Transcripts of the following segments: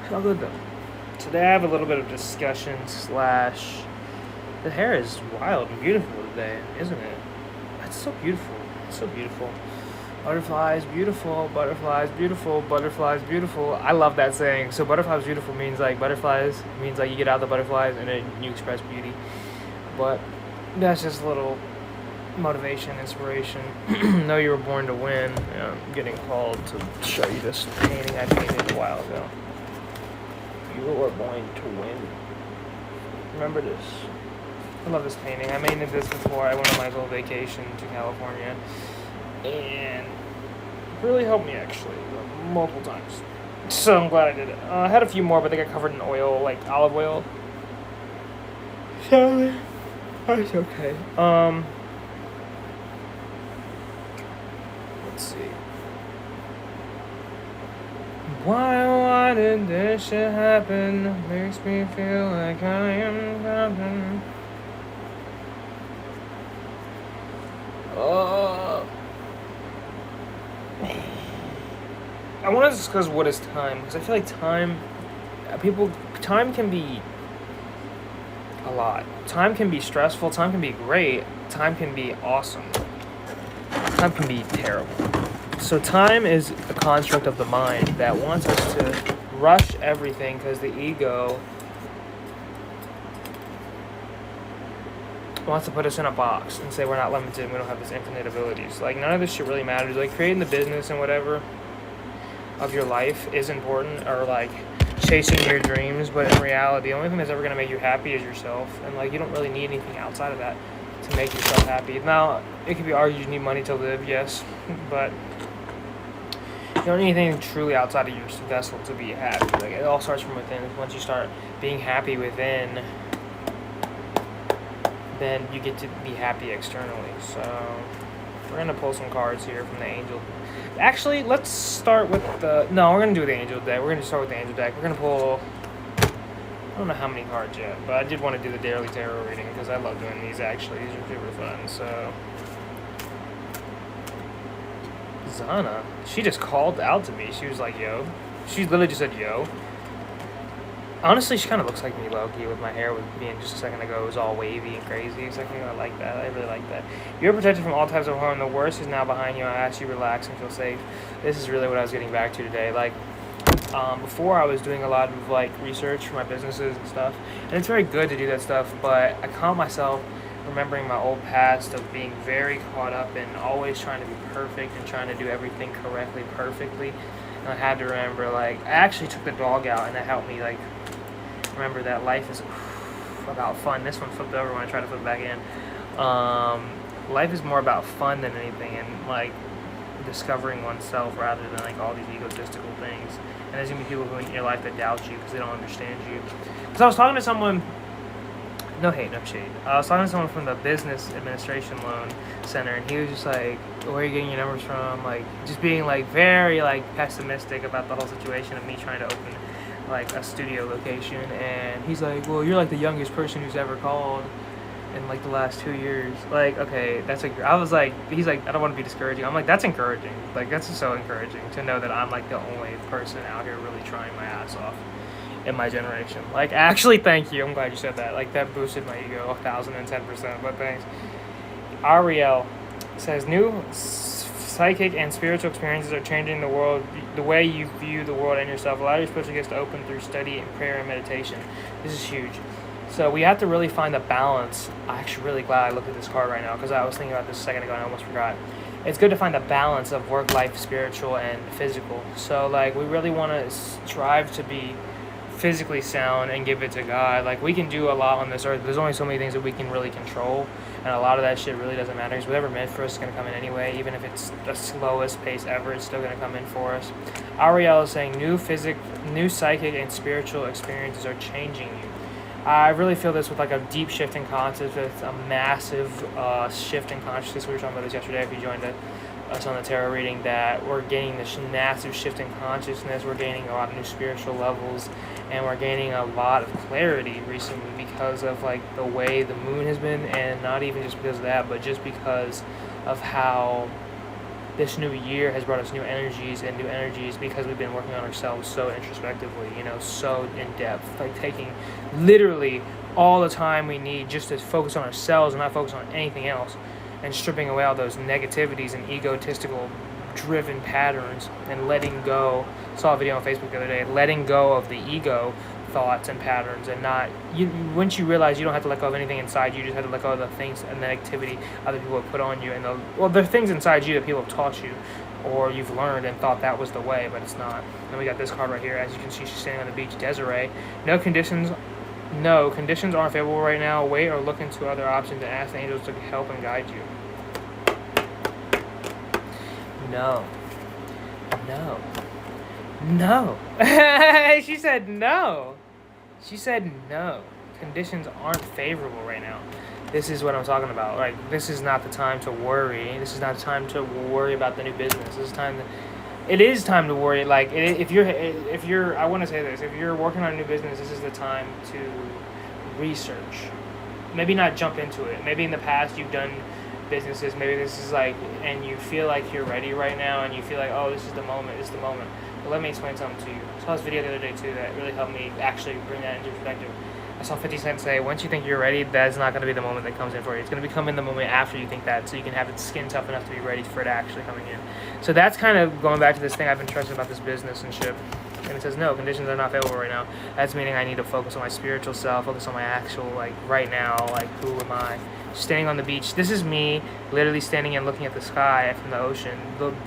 How good though. Today I have a little bit of discussion slash. The hair is wild and beautiful today, isn't it? It's so beautiful. It's so beautiful. Butterflies, beautiful. Butterflies, beautiful. Butterflies, beautiful. I love that saying. So butterflies, beautiful means like butterflies means like you get out the butterflies and then you express beauty. But that's just a little motivation, inspiration. Know you were born to win. I'm getting called to show you this painting I painted a while ago. You were born to win. Remember this. I love this painting. I made this before I went on my little vacation to California. And it really helped me actually, multiple times. So I'm glad I did it. I had a few more, but they got covered in oil, like olive oil. So that's okay. Let's see. Why did this shit happen? Makes me feel like I am dropping. I want to discuss what is time, because I feel like time can be a lot. Time can be stressful, time can be great, time can be awesome, time can be terrible. So time is a construct of the mind that wants us to rush everything because the ego wants to put us in a box and say we're not limited and we don't have this infinite abilities. Like, none of this shit really matters. Like, creating the business and whatever of your life is important, or like chasing your dreams, but in reality the only thing that's ever going to make you happy is yourself, and like you don't really need anything outside of that to make yourself happy. Now it could be argued you need money to live, yes, but you don't need anything truly outside of your vessel to be happy. Like, it all starts from within. Once you start being happy within, then you get to be happy externally. So we're going to pull some cards here from the angel. Actually, let's start with we're going to do the angel deck. We're going to start with the angel deck. We're going to pull, I don't know how many cards yet, but I did want to do the daily tarot reading because I love doing these actually. These are super fun. So Zana, she just called out to me. She was like, yo. She literally just said, yo. Honestly, she kind of looks like me, low-key, with my hair being just a second ago. It was all wavy and crazy. So I like that. I really like that. You're protected from all types of harm. The worst is now behind you. I ask you relax and feel safe. This is really what I was getting back to today. Like, before I was doing a lot of, like, research for my businesses and stuff. And it's very good to do that stuff, but I caught myself remembering my old past of being very caught up in always trying to be perfect and trying to do everything correctly, perfectly. And I had to remember, like, I actually took the dog out, and that helped me, like, remember that life is about fun. This one flipped over when I tried to flip it back in. Life is more about fun than anything, and like discovering oneself rather than like all these egotistical things. And there's gonna be people who in your life that doubt you because they don't understand you. Because I was talking to someone, no hate, no shade. I was talking to someone from the Business Administration Loan Center, and he was just like, "Where are you getting your numbers from?" Like, just being like very like pessimistic about the whole situation of me trying to open like a studio location. And he's like, well, you're like the youngest person who's ever called in like the last 2 years. Like, okay, I was like, he's like, I don't want to be discouraging. I'm like, that's encouraging. Like, that's just so encouraging to know that I'm like the only person out here really trying my ass off in my generation. Like, actually, thank you. I'm glad you said that. Like, that boosted my ego 1,010%, but thanks. Ariel says, new psychic and spiritual experiences are changing the world, the way you view the world and yourself. Allow your spiritual gifts to open through study and prayer and meditation. This is huge. So we have to really find a balance. I'm actually really glad I looked at this card right now because I was thinking about this a second ago and I almost forgot. It's good to find a balance of work, life, spiritual, and physical. So like we really want to strive to be physically sound and give it to God. Like, we can do a lot on this earth. There's only so many things that we can really control, and a lot of that shit really doesn't matter because whatever meant for us is going to come in anyway. Even if it's the slowest pace ever, it's still going to come in for us. Ariel is saying new psychic and spiritual experiences are changing you. I really feel this with like a deep shift in consciousness, with a massive shift in consciousness. We were talking about this yesterday if you joined us on the tarot reading, that we're gaining this massive shift in consciousness. We're gaining a lot of new spiritual levels, and we're gaining a lot of clarity recently because of like the way the moon has been, and not even just because of that, but just because of how this new year has brought us new energies because we've been working on ourselves so introspectively, so in depth, like taking literally all the time we need just to focus on ourselves and not focus on anything else, and stripping away all those negativities and egotistical driven patterns and letting go. I saw a video on Facebook the other day, letting go of the ego thoughts and patterns, and not once you realize you don't have to let go of anything inside you, just have to let go of the things and the activity other people have put on you, and there are things inside you that people have taught you or you've learned and thought that was the way, but it's not. And we got this card right here. As you can see, she's standing on the beach. Desiree. No conditions aren't favorable right now. Wait or look into other options and ask the angels to help and guide you. No. She said no. Conditions aren't favorable right now. This is what I'm talking about. Like, this is not the time to worry. This is not the time to worry about the new business. It is time to worry. Like, if you're, I want to say this, if you're working on a new business, this is the time to research. Maybe not jump into it. Maybe in the past you've done businesses, maybe this is like, and you feel like you're ready right now, and you feel like, oh, this is the moment. But let me explain something to you. I saw this video the other day too that really helped me actually bring that into perspective. I saw 50 Cent say, once you think you're ready, that's not going to be the moment that comes in for you. It's going to become in the moment after you think that, so you can have its skin tough enough to be ready for it actually coming in. So that's kind of going back to this thing I've been stressing about this business and shit. And it says, no, conditions are not favorable right now. That's meaning I need to focus on my spiritual self, focus on my actual, like, right now, like, who am I? Standing on the beach. This is me literally standing and looking at the sky from the ocean,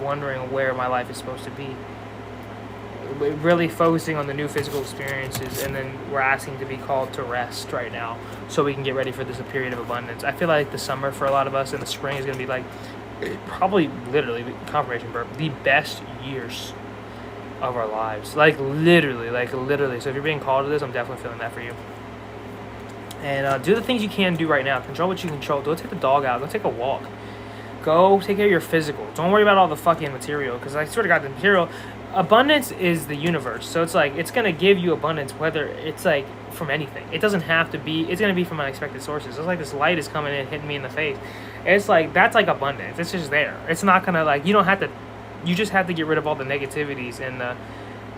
wondering where my life is supposed to be. Really focusing on the new physical experiences, and then we're asking to be called to rest right now so we can get ready for this period of abundance. I feel like the summer for a lot of us and the spring is going to be like, probably literally, confirmation burp, the best years of our lives. Like literally. So if you're being called to this, I'm definitely feeling that for you. And do the things you can do right now. Control what you control. Go take the dog out. Go take a walk. Go take care of your physical. Don't worry about all the fucking material, because I sort of got the material. Abundance is the universe, so it's like it's gonna give you abundance whether it's like from anything. It doesn't have to be. It's gonna be from unexpected sources. It's like this light is coming in, hitting me in the face. It's like that's like abundance. It's just there. It's not gonna like you don't have to. You just have to get rid of all the negativities and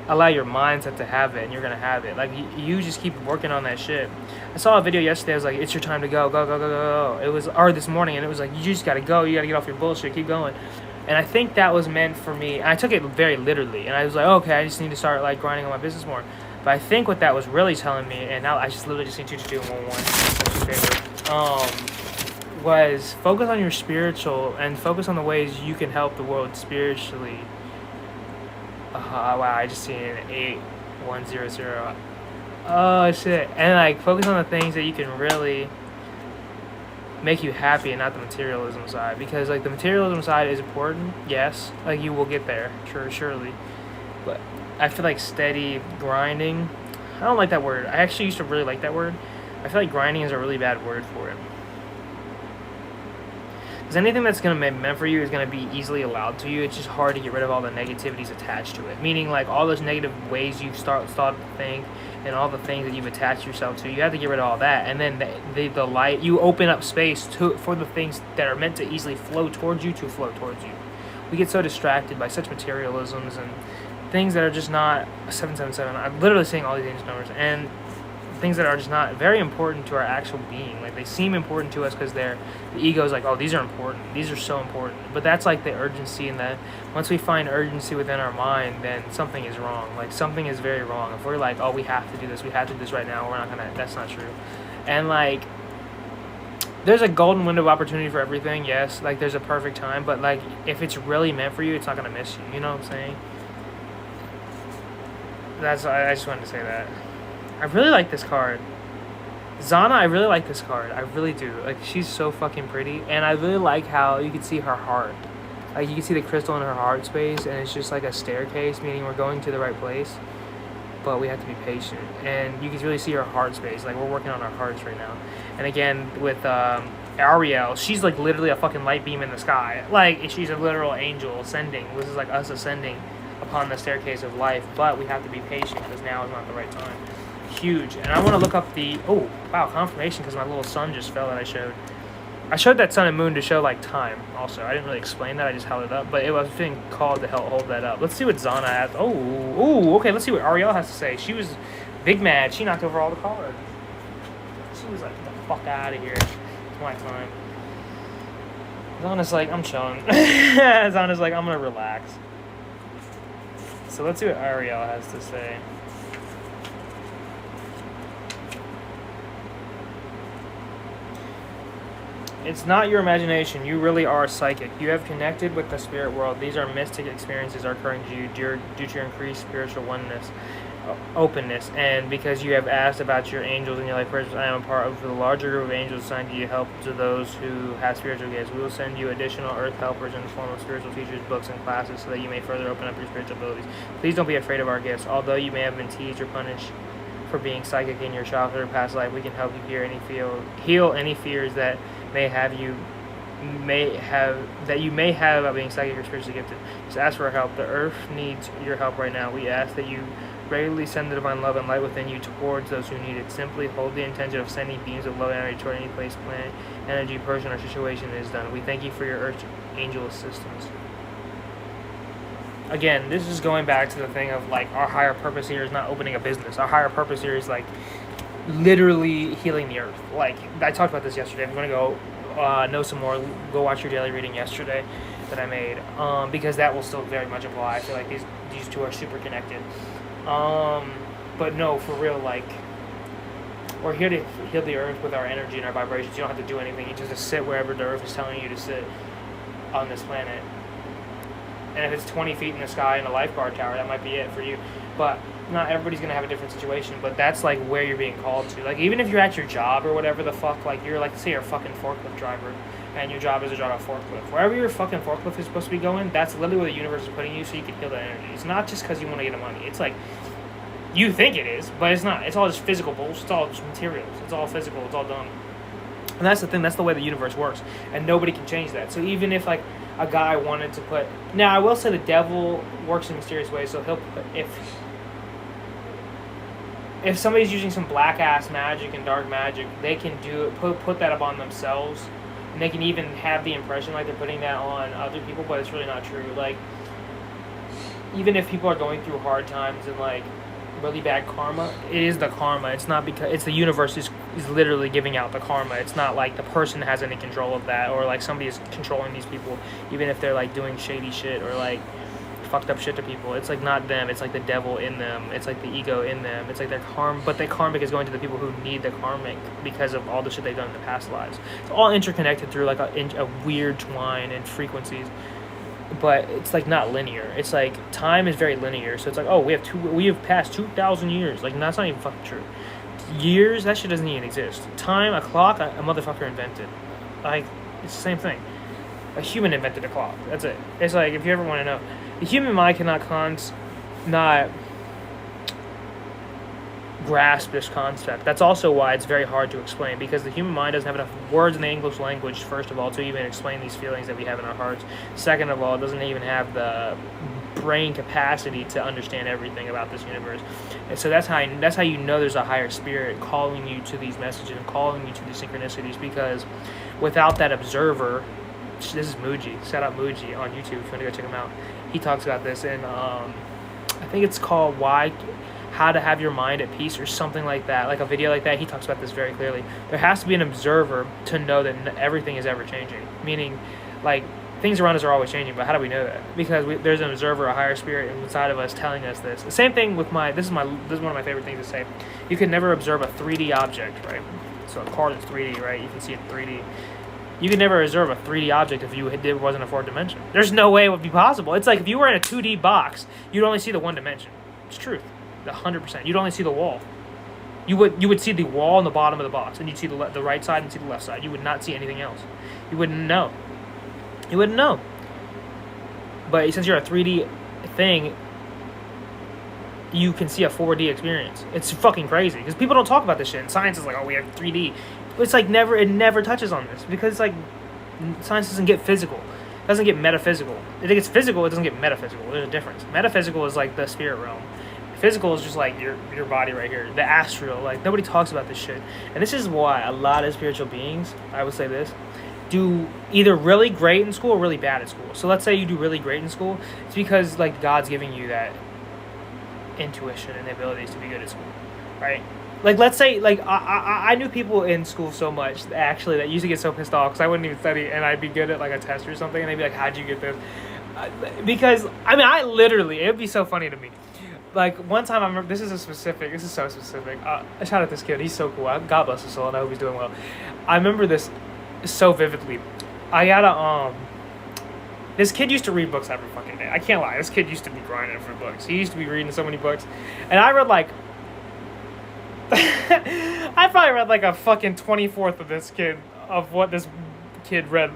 allow your mindset to have it, and you're gonna have it. Like you just keep working on that shit. I saw a video yesterday. I was like, "It's your time to go." It was this morning, and it was like, "You just gotta go. You gotta get off your bullshit. Keep going." And I think that was meant for me. And I took it very literally. And I was like, okay, I just need to start like grinding on my business more. But I think what that was really telling me, and now I just literally just need 222 and 11, was focus on your spiritual and focus on the ways you can help the world spiritually. Wow, I just seen an 8100. Oh shit. And like focus on the things that you can really make you happy and not the materialism side, because like the materialism side is important, yes, like you will get there, surely, but I feel like steady grinding, I don't like that word. I actually used to really like that word. I feel like grinding is a really bad word for it, because anything that's going to be meant for you is going to be easily allowed to you. It's just hard to get rid of all the negativities attached to it, meaning like all those negative ways you've started to think and all the things that you've attached yourself to, you have to get rid of all that, and then the light, you open up space for the things that are meant to easily flow towards you to flow towards you. We get so distracted by such materialisms and things that are just not 777. I'm literally saying all these ancient numbers, and things that are just not very important to our actual being. Like they seem important to us because the ego is like, oh, these are important, these are so important, but that's like the urgency, and that once we find urgency within our mind, then something is wrong. Like something is very wrong. If we're like, oh, we have to do this right now, we're not gonna, that's not true. And like there's a golden window of opportunity for everything, yes, like there's a perfect time, but like if it's really meant for you, it's not gonna miss you, you know what I'm saying? I just wanted to say that. I really like this card. Zana, I really like this card. I really do. Like, she's so fucking pretty. And I really like how you can see her heart. Like, you can see the crystal in her heart space. And it's just like a staircase, meaning we're going to the right place. But we have to be patient. And you can really see her heart space. Like, we're working on our hearts right now. And again, with Ariel, she's like literally a fucking light beam in the sky. Like, she's a literal angel ascending. This is like us ascending upon the staircase of life. But we have to be patient because now is not the right time. Huge. And I want to look up the confirmation, because my little sun just fell that I showed. I showed that sun and moon to show like time. Also, I didn't really explain that. I just held it up, but it was being called to help hold that up. Let's see what Zana has. Oh, okay. Let's see what Ariel has to say. She was big mad. She knocked over all the cards. She was like, "Get the fuck out of here! It's my time." Zana's like, "I'm chilling." Zana's like, "I'm gonna relax." So let's see what Ariel has to say. It's not your imagination. You really are psychic. You have connected with the spirit world. These are mystic experiences are occurring to you due to your increased spiritual oneness, openness, and because you have asked about your angels in your life purpose. I am a part of the larger group of angels assigned to you help to those who have spiritual gifts. We will send you additional earth helpers in the form of spiritual teachers, books, and classes so that you may further open up your spiritual abilities. Please don't be afraid of our gifts. Although you may have been teased or punished for being psychic in your childhood or past life, we can help you heal any fears that you may have about being psychic or spiritually gifted. Just ask for our help. The earth needs your help right now. We ask that you regularly send the divine love and light within you towards those who need it. Simply hold the intention of sending beams of love and energy toward any place, planet, energy, person, or situation is done. We thank you for your earth angel assistance. Again, this is going back to the thing of like our higher purpose here is not opening a business. Our higher purpose here is like literally healing the earth. Like I talked about this yesterday. I'm gonna go know some more. Go watch your daily reading yesterday that I made, because that will still very much apply. I feel like these two are super connected. But no, for real, like we're here to heal the earth with our energy and our vibrations. You don't have to do anything. You just sit wherever the earth is telling you to sit on this planet. And if it's 20 feet in the sky in a lifeguard tower, that might be it for you. But not everybody's going to have a different situation. But that's, like, where you're being called to. Like, even if you're at your job or whatever the fuck, like, you're, like, say you're a fucking forklift driver, and your job is to drive a forklift. Wherever your fucking forklift is supposed to be going, that's literally where the universe is putting you so you can heal that energy. It's not just because you want to get the money. It's, like, you think it is, but it's not. It's all just physical bullshit. It's all just materials. It's all physical. It's all done. And that's the thing. That's the way the universe works. And nobody can change that. So even if, like, a guy wanted to put... Now, I will say the devil works in mysterious ways, so he'll put... If somebody's using some black-ass magic and dark magic, they can do it, put that upon themselves, and they can even have the impression like they're putting that on other people, but it's really not true. Like, even if people are going through hard times and, like, really bad karma, it is the karma. It's not because... It's the universe is literally giving out the karma. It's not like the person has any control of that, or, like, somebody is controlling these people, even if they're, like, doing shady shit, or, like, fucked up shit to people. It's like not them. It's like the devil in them. It's like the ego in them. It's like their karma, but their karmic is going to the people who need the karmic because of all the shit they've done in the past lives. It's all interconnected through like a weird twine and frequencies, but it's like not linear. It's like time is very linear. So it's like, oh, we have passed 2,000 years. Like that's not even fucking true. Years, that shit doesn't even exist. Time, a clock, a motherfucker invented. Like it's the same thing. A human invented a clock. That's it. It's like if you ever want to know. The human mind cannot grasp this concept. That's also why it's very hard to explain, because the human mind doesn't have enough words in the English language, first of all, to even explain these feelings that we have in our hearts. Second of all, it doesn't even have the brain capacity to understand everything about this universe. And so that's how you know there's a higher spirit calling you to these messages and calling you to these synchronicities, because without that observer... This is Muji. Shout out Muji on YouTube if you want to go check him out. He talks about this in, I think it's called How to Have Your Mind at Peace or something like that. Like a video like that, he talks about this very clearly. There has to be an observer to know that everything is ever changing. Meaning, like, things around us are always changing, but how do we know that? Because there's an observer, a higher spirit inside of us telling us this. The same thing with this is one of my favorite things to say. You can never observe a 3D object, right? So a card is 3D, right? You can see it in 3D. You could never observe a 3D object if it wasn't a fourth dimension. There's no way it would be possible. It's like if you were in a 2D box, you'd only see the one dimension. It's truth. 100%. You'd only see the wall. You would see the wall on the bottom of the box, and you'd see the right side and see the left side. You would not see anything else. You wouldn't know. You wouldn't know. But since you're a 3D thing, you can see a 4D experience. It's fucking crazy because people don't talk about this shit. And science is like, oh, we have 3D. But it's like it never touches on this, because it's like science doesn't get physical. It doesn't get metaphysical. If it gets physical, it doesn't get metaphysical. There's a difference. Metaphysical is like the spirit realm. Physical is just like your body right here. The astral. Like nobody talks about this shit. And this is why a lot of spiritual beings, I would say this, do either really great in school or really bad at school. So let's say you do really great in school, it's because like God's giving you that intuition and the abilities to be good at school, right? Like let's say like I knew people in school so much actually that used to get so pissed off because I wouldn't even study and I'd be good at like a test or something and they'd be like, how'd you get this? Because I mean I literally, it would be so funny to me. Like one time I remember, this is so specific. Shout out this kid, he's so cool. God bless his soul and I hope he's doing well. I remember this so vividly. I got a this kid used to read books every fucking day. I can't lie. This kid used to be grinding for books. He used to be reading so many books. And I read like I probably read like a fucking 24th of this kid, of what this kid read,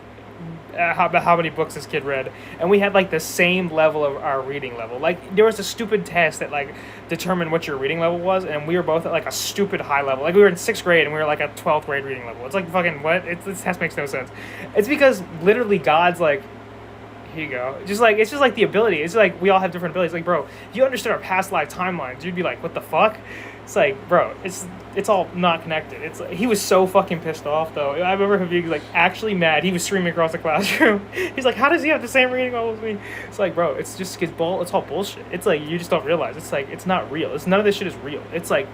how many books this kid read. And we had like the same level of our reading level. Like there was a stupid test that like determined what your reading level was, and we were both at like a stupid high level. Like we were in 6th grade and we were like at 12th grade reading level. It's like fucking what? This test makes no sense. It's because literally God's like, here you go. Just like it's just like the ability. It's like we all have different abilities. Like bro, if you understood our past life timelines, you'd be like, what the fuck? It's like, bro, it's all not connected. It's like, he was so fucking pissed off though. I remember him being like actually mad. He was screaming across the classroom. He's like, how does he have the same reading level as me? It's like, bro, it's just it's all bullshit. It's like you just don't realize. It's like it's not real. None of this shit is real. It's like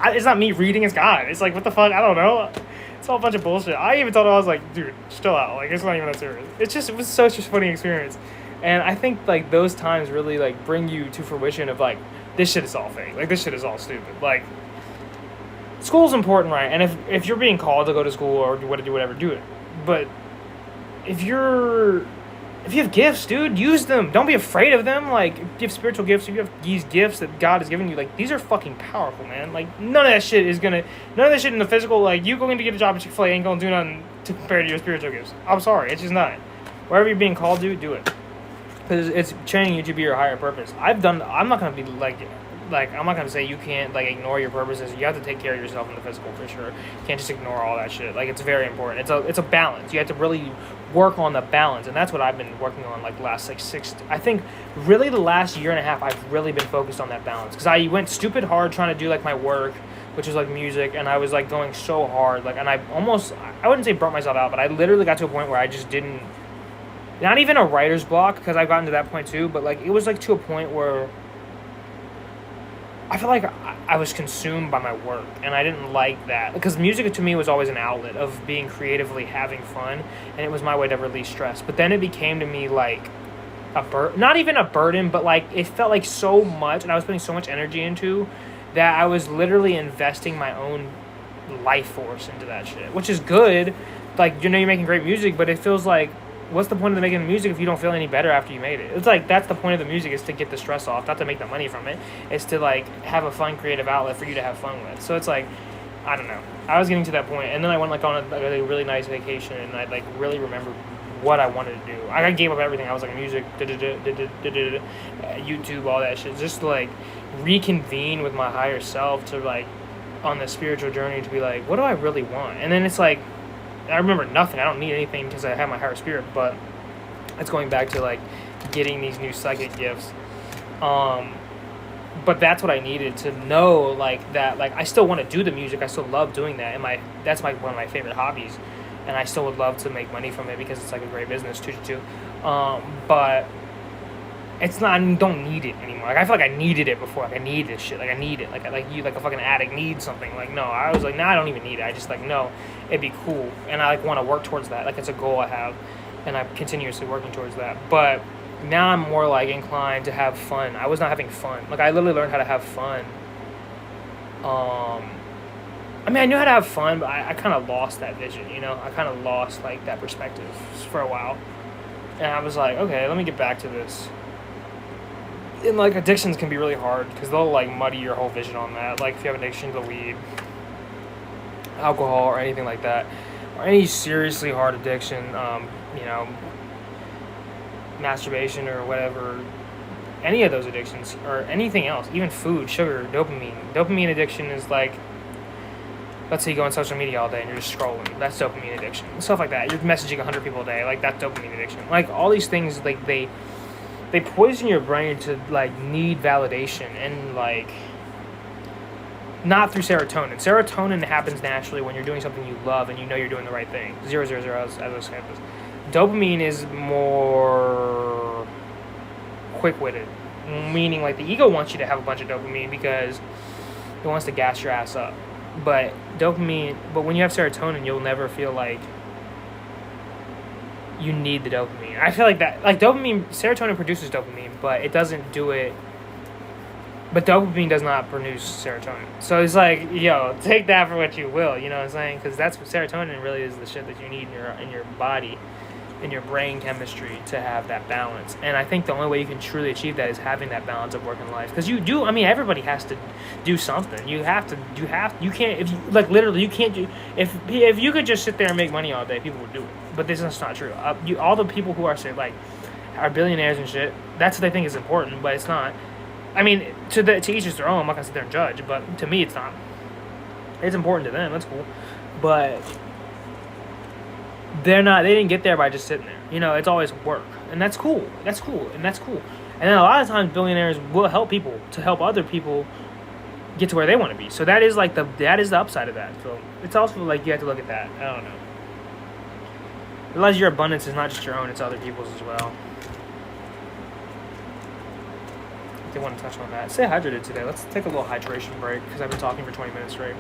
it's not me reading. It's God. It's like what the fuck? I don't know. It's all a bunch of bullshit. I even told him, I was like, dude, chill out. Like it's not even that serious. It was such a funny experience, and I think like those times really like bring you to fruition of like, this shit is all fake. Like, this shit is all stupid. Like, school's important, right? And if you're being called to go to school or do whatever, do it. But if you have gifts, dude, use them. Don't be afraid of them. Like, if you have spiritual gifts, if you have these gifts that God has given you, like, these are fucking powerful, man. Like, none of that shit in the physical, like, you going to get a job at Chick-fil-A ain't gonna do nothing to compare to your spiritual gifts. I'm sorry, it's just not. Wherever you're being called to, do it. Because it's training you to be your higher purpose. I'm not going to be like I'm not going to say you can't like ignore your purposes. You have to take care of yourself in the physical for sure. You can't just ignore all that shit. Like it's very important. It's a balance. You have to really work on the balance. And that's what I've been working on like the last like I think really the last year and a half I've really been focused on that balance. Because I went stupid hard trying to do like my work, which is like music, and I was like going so hard. Like and I wouldn't say burnt myself out, but I literally got to a point where I just didn't. Not even a writer's block, because I've gotten to that point too, but like it was like to a point where I feel like I was consumed by my work, and I didn't like that. Because music to me was always an outlet of being creatively having fun, and it was my way to release stress. But then it became to me like not even a burden, but like it felt like so much, and I was putting so much energy into that I was literally investing my own life force into that shit, which is good. Like, you know, you're making great music, but it feels like, what's the point of making the music if you don't feel any better after you made it? It's like, that's the point of the music, is to get the stress off, not to make the money from it. It's to like have a fun creative outlet for you to have fun with. So it's like, I don't know. I was getting to that point, and then I went like on a really nice vacation, and I like really remembered what I wanted to do. I gave up everything. I was like music, YouTube, all that shit, just to like reconvene with my higher self, to like on the spiritual journey, to be like, what do I really want? And then it's like, I remember nothing. I don't need anything because I have my higher spirit, but it's going back to like getting these new psychic gifts. But that's what I needed to know, like that, like I still want to do the music. I still love doing that, and that's one of my favorite hobbies, and I still would love to make money from it because it's like a great business too. But it's not. I don't need it anymore. Like I feel like I needed it before. Like I need this shit. Like I need it. Like you, like a fucking addict needs something. Like no, I was like, nah, I don't even need it. I just like no, it'd be cool, and I like want to work towards that. Like it's a goal I have, and I'm continuously working towards that. But now I'm more like inclined to have fun. I was not having fun. Like I literally learned how to have fun. I mean, I knew how to have fun, but I kind of lost that vision. You know, I kind of lost like that perspective for a while, and I was like, okay, let me get back to this. And like addictions can be really hard because they'll like muddy your whole vision on that. Like if you have addiction to weed, alcohol, or anything like that, or any seriously hard addiction, you know, masturbation or whatever, any of those addictions or anything else, even food, sugar, dopamine addiction is like, let's say you go on social media all day and you're just scrolling, that's dopamine addiction. Stuff like that. You're messaging 100 people a day, like that's dopamine addiction. Like all these things, like they poison your brain to like need validation, and like not through serotonin. Serotonin happens naturally when you're doing something you love and you know you're doing the right thing. 000, as I was saying this. Dopamine is more quick-witted, meaning like the ego wants you to have a bunch of dopamine because it wants to gas your ass up. But when you have serotonin, you'll never feel like you need the dopamine. I feel like that, like serotonin produces dopamine, but it doesn't do it. But dopamine does not produce serotonin. So it's like, yo, take that for what you will, you know what I'm saying? Because that's what serotonin really is, the shit that you need in your body, in your brain chemistry to have that balance. And I think the only way you can truly achieve that is having that balance of work and life. Because everybody has to do something. You can't, if you, like, literally, you can't do, if you could just sit there and make money all day, people would do it. But this is not true. All the people who are, are billionaires and shit, that's what they think is important, but it's not. I mean, to each is their own. I'm not going to sit there and judge, but to me, it's not. It's important to them. That's cool. But they didn't get there by just sitting there. You know, it's always work. And that's cool. And then a lot of times billionaires will help people to help other people get to where they want to be. So that is the upside of that. So it's also like you have to look at that. I don't know. Realize your abundance is not just your own, it's other people's as well. I did want to touch on that. Stay hydrated today. Let's take a little hydration break because I've been talking for 20 minutes straight.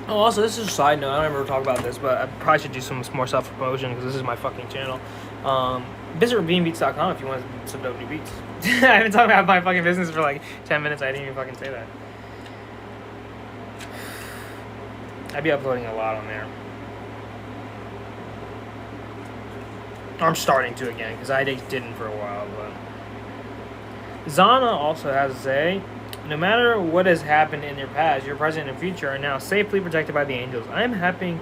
Oh, also, this is a side note. I don't ever talk about this, but I probably should do some more self-promotion because this is my fucking channel. Visit RavineBeats.com if you want some dope new beats. I've been talking about my fucking business for like 10 minutes. I didn't even fucking say that. I'd be uploading a lot on there. I'm starting to again because I didn't for a while. But Zana also has to say, no matter what has happened in your past, your present and future are now safely protected by the angels. I am helping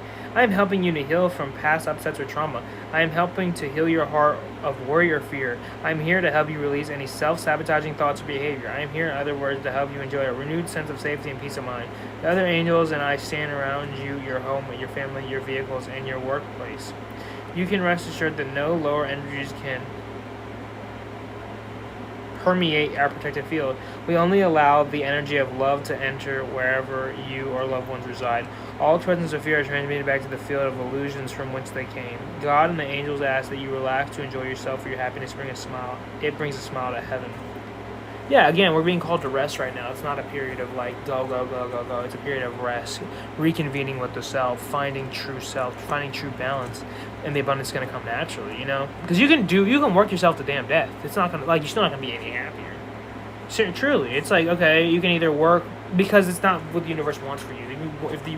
you to heal from past upsets or trauma. I am helping to heal your heart of worry or fear. I am here to help you release any self-sabotaging thoughts or behavior. I am here, in other words, to help you enjoy a renewed sense of safety and peace of mind. The other angels and I stand around you, your home, your family, your vehicles, and your workplace. You can rest assured that no lower energies can permeate our protective field. We only allow the energy of love to enter wherever you or loved ones reside. All presence of fear are transmitted back to the field of illusions from whence they came. God and the angels ask that you relax to enjoy yourself for your happiness. Bring a smile. It brings a smile to heaven. Yeah, again, we're being called to rest right now. It's not a period of like go, go, go, go, go. It's a period of rest, reconvening with the self, finding true balance, and the abundance is going to come naturally, you know? Because you can work yourself to damn death. It's not going to, like, you're still not going to be any happier. So, truly, it's like, okay, you can either work, because it's not what the universe wants for you.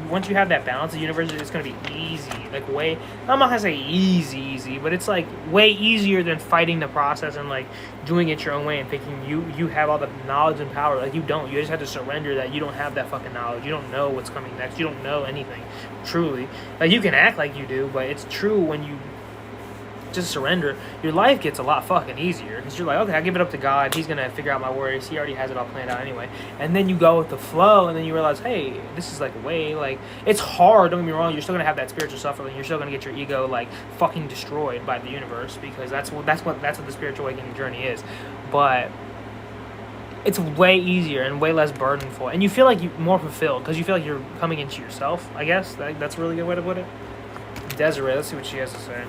Once you have that balance, the universe is going to be easy. Like, I'm not going to say easy, but it's like way easier than fighting the process and like doing it your own way and thinking you have all the knowledge and power. Like, you don't. You just have to surrender that you don't have that fucking knowledge. You don't know what's coming next. You don't know anything. Truly. Like, you can act like you do, but it's true when you just surrender, your life gets a lot fucking easier because you're like, okay, I give it up to God. He's gonna figure out my worries. He already has it all planned out anyway. And then you go with the flow, and then you realize, hey, this is like it's hard. Don't get me wrong. You're still gonna have that spiritual suffering. You're still gonna get your ego like fucking destroyed by the universe because that's what the spiritual awakening journey is. But it's way easier and way less burdenful, and you feel like you're more fulfilled because you feel like you're coming into yourself. I guess that's a really good way to put it. Desiree, let's see what she has to say.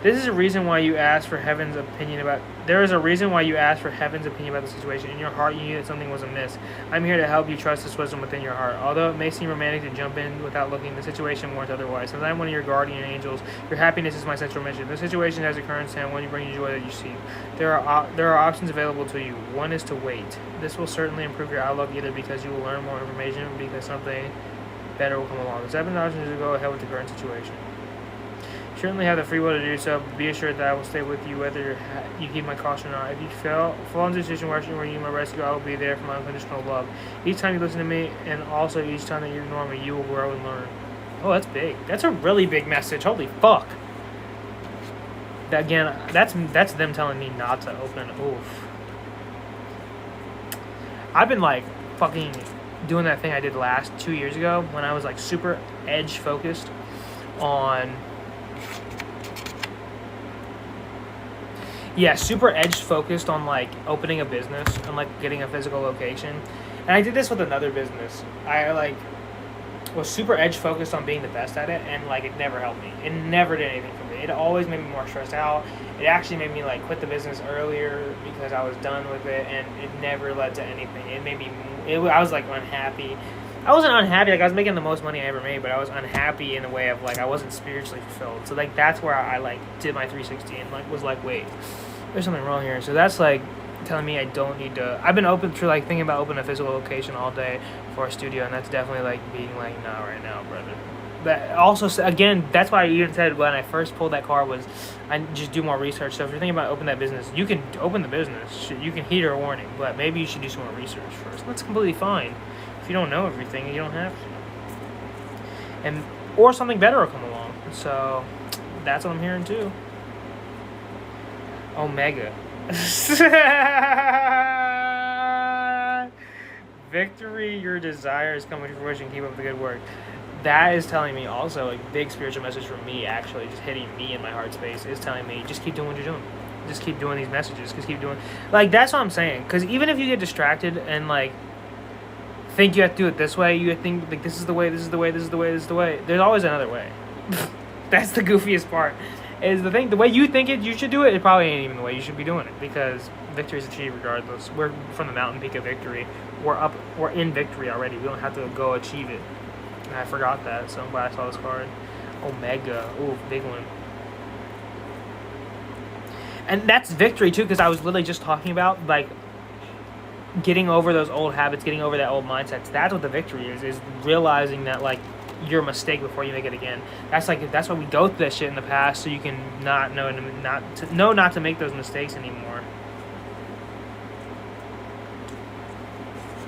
There is a reason why you ask for heaven's opinion about the situation. In your heart, you knew that something was amiss. I'm here to help you trust this wisdom within your heart. Although it may seem romantic to jump in without looking, the situation warrants otherwise. Since I'm one of your guardian angels, your happiness is my central mission. The situation has occurrence, and I want to bring you joy that you seek. There are options available to you. One is to wait. This will certainly improve your outlook, either because you will learn more information, or because something better will come along. The second option is to go ahead with the current situation. You certainly have the free will to do so, but be assured that I will stay with you whether you keep my caution or not. If you fall into a situation where you need my rescue, I will be there for my unconditional love. Each time you listen to me, and also each time that you ignore me, you will grow and learn. Oh, that's big. That's a really big message. Holy fuck. Again, that's them telling me not to open. Oof. I've been like fucking doing that thing I did last 2 years ago when I was like super edge focused on. Yeah, super edge focused on like opening a business and like getting a physical location. And I did this with another business. I like was super edge focused on being the best at it, and like it never helped me. It never did anything for me. It always made me more stressed out. It actually made me like quit the business earlier because I was done with it, and it never led to anything. It made me. I was like unhappy. I wasn't unhappy. Like I was making the most money I ever made, but I was unhappy in a way of like I wasn't spiritually fulfilled. So like that's where I like did my 360 and like was like, wait, there's something wrong here. So that's like telling me I don't need to. I've been open to like thinking about opening a physical location all day for a studio, and that's definitely like being like, nah, right now, brother. That also, again, that's why I even said when I first pulled that car was I just do more research. So if you're thinking about opening that business, you can open the business. You can heed our warning, but maybe you should do some more research first. That's completely fine. If you don't know everything, you don't have to. And or something better will come along. So that's what I'm hearing too. Omega. Victory, your desires come to fruition. Keep up the good work. That is telling me also a big spiritual message from me, actually, just hitting me in my heart space, is telling me just keep doing what you're doing. Just keep doing these messages. Just keep doing. Like, that's what I'm saying. Because even if you get distracted and, like, think you have to do it this way, you think, like, this is the way, this is the way, this is the way, this is the way. There's always another way. That's the goofiest part. Is the thing, the way you think you should do it, it probably ain't even the way you should be doing it, because victory is achieved regardless. We're from the mountain peak of victory. We're in victory already. We don't have to go achieve it. And I forgot that, so I'm glad I saw this card. Omega. Ooh, big one. And that's victory too, because I was literally just talking about like getting over those old habits, getting over that old mindset. That's what the victory is realizing that like your mistake before you make it again. That's why we go through that shit in the past, so you can not to make those mistakes anymore.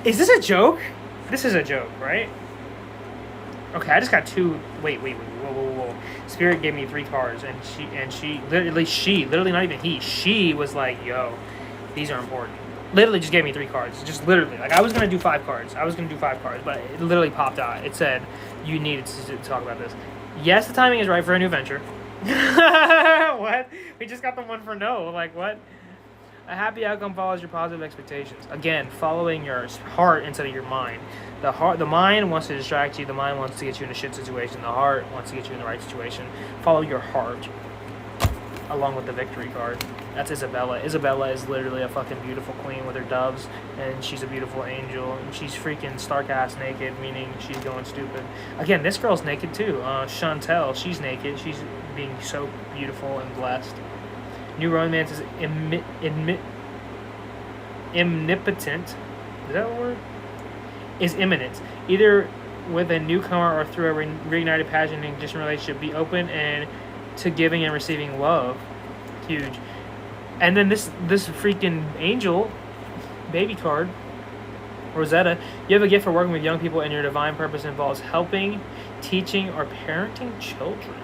Is this a joke? This is a joke, right? Okay, I just got two. Wait, whoa. Spirit gave me 3 cards, and she literally not even he. She was like, yo, these are important. Literally just gave me 3 cards. Just literally. Like, I was going to do 5 cards. But it literally popped out. It said, you needed to talk about this. Yes, the timing is right for a new venture. What? We just got the one for no. Like, what? A happy outcome follows your positive expectations. Again, following your heart instead of your mind. The mind wants to distract you. The mind wants to get you in a shit situation. The heart wants to get you in the right situation. Follow your heart. Along with the victory card. That's Isabella. Isabella is literally a fucking beautiful queen with her doves, and she's a beautiful angel, and she's freaking stark-ass naked, meaning she's going stupid. Again, this girl's naked too. Chantel, she's naked. She's being so beautiful and blessed. New romance is omnipotent. Is that a word? Is imminent. Either with a newcomer or through a reignited passion and distant relationship. Be open and to giving and receiving love. Huge. And then this freaking angel baby card, Rosetta. You have a gift for working with young people, and your divine purpose involves helping, teaching, or parenting children.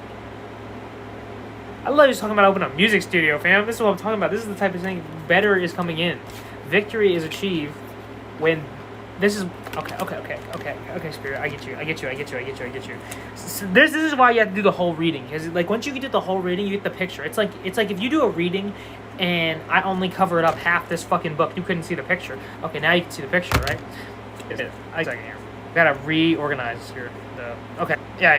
I love you talking about opening a music studio, fam. This is what I'm talking about. This is the type of thing better is coming in. Victory is achieved when this is okay, Spirit. I get you. So this is why you have to do the whole reading, because like once you get the whole reading, you get the picture. It's like if you do a reading and I only cover it up half this fucking book, you couldn't see the picture. Okay, now you can see the picture, right? I gotta reorganize here. Okay, yeah.